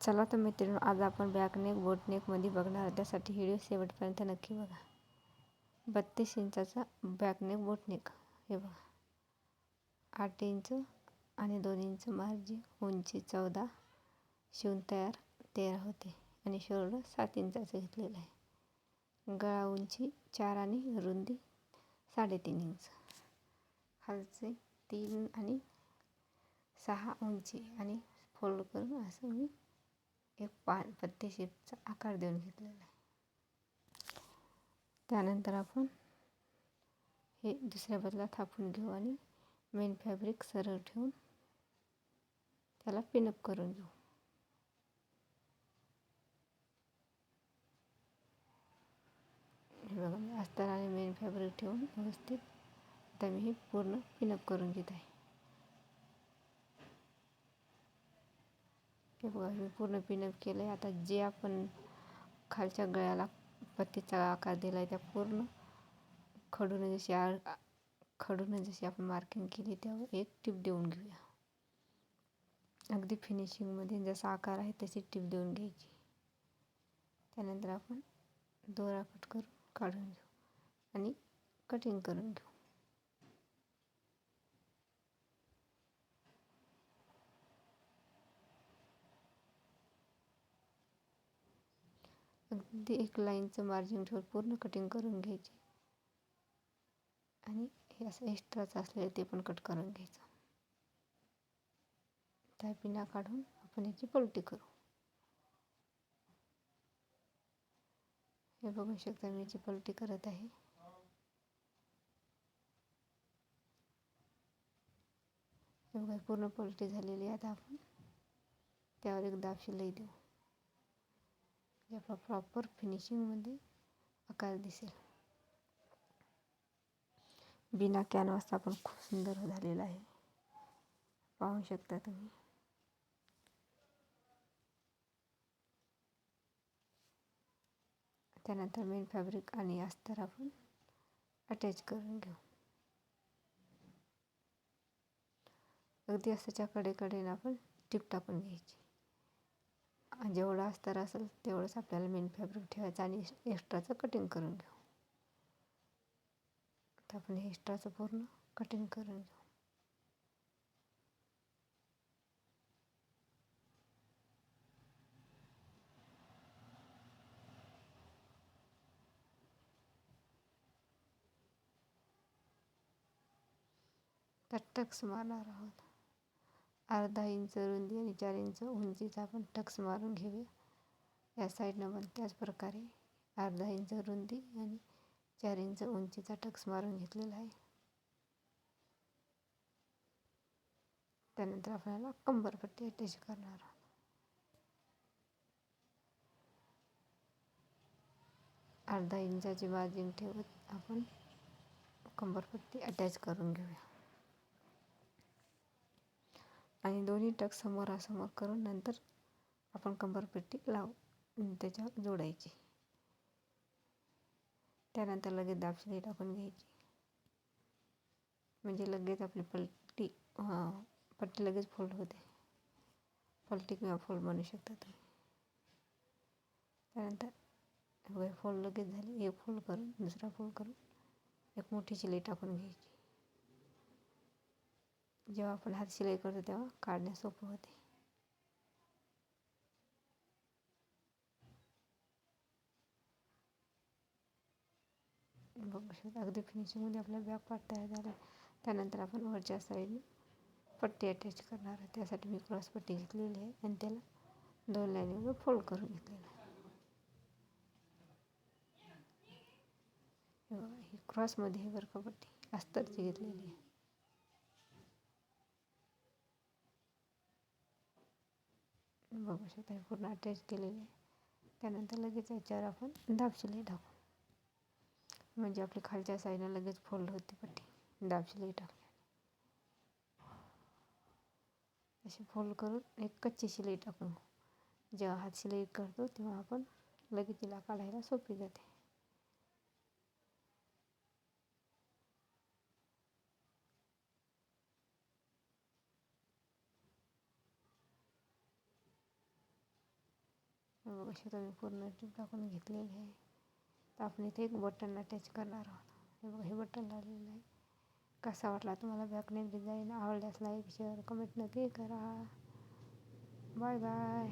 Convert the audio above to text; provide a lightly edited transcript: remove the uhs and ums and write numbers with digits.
चला तर मित्रांनो, आज आपण बॅकनेक बोटनेकमध्ये बघणार आहोत. त्यासाठी व्हिडिओ शेवटपर्यंत नक्की बघा. 32 इंचाचा बॅकनेक बोटनेक, हे बघा. 8 इंच आणि 2 इंच मार्जिन, उंची 14, शिवून तयार 13 होते आणि शोल्डर 7 इंचाचं घेतलेलं आहे. गळा उंची 4 आणि रुंदी 3.5 इंच. खालचे 3 आणि 6 उंची आणि फोल्ड करून असं मी एक पत्ते शेपचा आकार देऊन घेतलेला आहे. त्यानंतर आपण हे दुसऱ्या बाजूला थापून घेऊ आणि मेन फॅब्रिक सरळ ठेवून त्याला पिनअप करून घेऊ. हे बघा, मी अस्तर आणि मेन फॅब्रिक ठेवून व्यवस्थित आता मी हे पूर्ण पिनअप करून घेत आहे. हे बघा, मी पूर्ण पिनअप केलं आहे. आता जे आपण खालच्या गळ्याला पत्तीचा आकार दिला आहे त्या पूर्ण खडूने जशी आपण मार्किंग केली त्यावर एक टिप देऊन घेऊया. अगदी फिनिशिंगमध्ये जसा आकार आहे तशी टिप देऊन घ्यायची. त्यानंतर आपण दोरा कट करून काढून घेऊ आणि कटिंग करून घेऊ. अगदी एक लाईनचं मार्जिन ठेवून पूर्ण कटिंग करून घ्यायची आणि हे असं एक्स्ट्राचं असलेलं ते पण कट करून घ्यायचं. त्या पिना काढून आपण याची पलटी करू. हे बघू शकता, मी याची पलटी करत आहे. हे बघा, पूर्ण पलटी झालेली आहे. आता आपण त्यावर एक दाब शिलाई देऊ. आपला प्रॉपर फिनिशिंगमध्ये आकार दिसेल. बिना कॅनव्हासचा पण खूप सुंदर झालेला आहे, पाहू शकता तुम्ही. त्यानंतर मेन फॅब्रिक आणि अस्तर आपण अटॅच करून घेऊ. अगदी अस्ताच्या कडेकडेनं आपण टिप टाकून घ्यायची. जेवढं अस्तर असेल तेवढंच आपल्याला मेन फॅब्रिक ठेवायचं आणि एक्स्ट्राचं कटिंग करून घेऊ. आता आपण हे एक्स्ट्राचं पूर्ण कटिंग करून घेऊ. तर टक्स मारणार आहोत. 1/2 इंच रुंदी आणि 4 इंच उंचीचा आपण टक्स मारून घेऊया. या साईडनं पण त्याच प्रकारे 1/2 इंच रुंदी आणि 4 इंच उंचीचा टक्स मारून घेतलेला आहे. त्यानंतर आपल्याला कंबरपट्टी अटॅच करणार आहोत. अर्धा इंचाची मार्जिन ठेवत आपण कंबरपट्टी अटॅच करून घेऊया आणि दोन्ही टक्स समोरासमोर करून नंतर आपण कंबरपट्टी त्याच्यावर जोडायची. त्यानंतर लगेच दाब शिलाई टाकून घ्यायची, म्हणजे लगेच आपली पट्टी लगेच फोल्ड होते. पलटी किंवा फोल्ड बनवू शकता तुम्ही. त्यानंतर फोल्ड लगेच झाली, एक फोल्ड करून दुसरा फोल्ड करून एक मोठी शिलाई टाकून घ्यायची. जेव्हा आपण हात शिलाई करतो तेव्हा काढण्यास सोपं होते. बघू शकता, अगदी फिनिशिंगमध्ये आपला बॅक पार्ट तयार झाला. त्यानंतर आपण वरच्या साईडने पट्टी अटॅच करणार आहे. त्यासाठी मी क्रॉस पट्टी घेतलेली आहे आणि त्याला 2 लाईनीवर फोल्ड करून घेतलेलं आहे. हे बघा, ही क्रॉसमध्ये आहे बरं का पट्टी, अस्तरची घेतलेली आहे. बघू शकता, पूर्ण अटॅच केलेली आहे. त्यानंतर लगेच याच्यावर आपण दाब शिलाई टाकू, म्हणजे आपली खालच्या साईडला लगेच फोल्ड होते पट्टी दाब शिलाई टाकली. अशी फोल्ड करून एक कच्ची शिलाई टाकून जेव्हा हात शिलाई करतो तेव्हा आपण लगेच तिला काढायला सोपी जाते. बघू शकता मी पूर्ण टीप टाकून घेतलेली आहे. तर आपण इथे एक बटन अटॅच करणार आहोत. हे बघा हे बटन लावलेलं आहे. कसा वाटला तुम्हाला बॅकनेक डिझाईन? आवडल्यास लाईक शेअर कमेंट नक्की करा. Bye bye.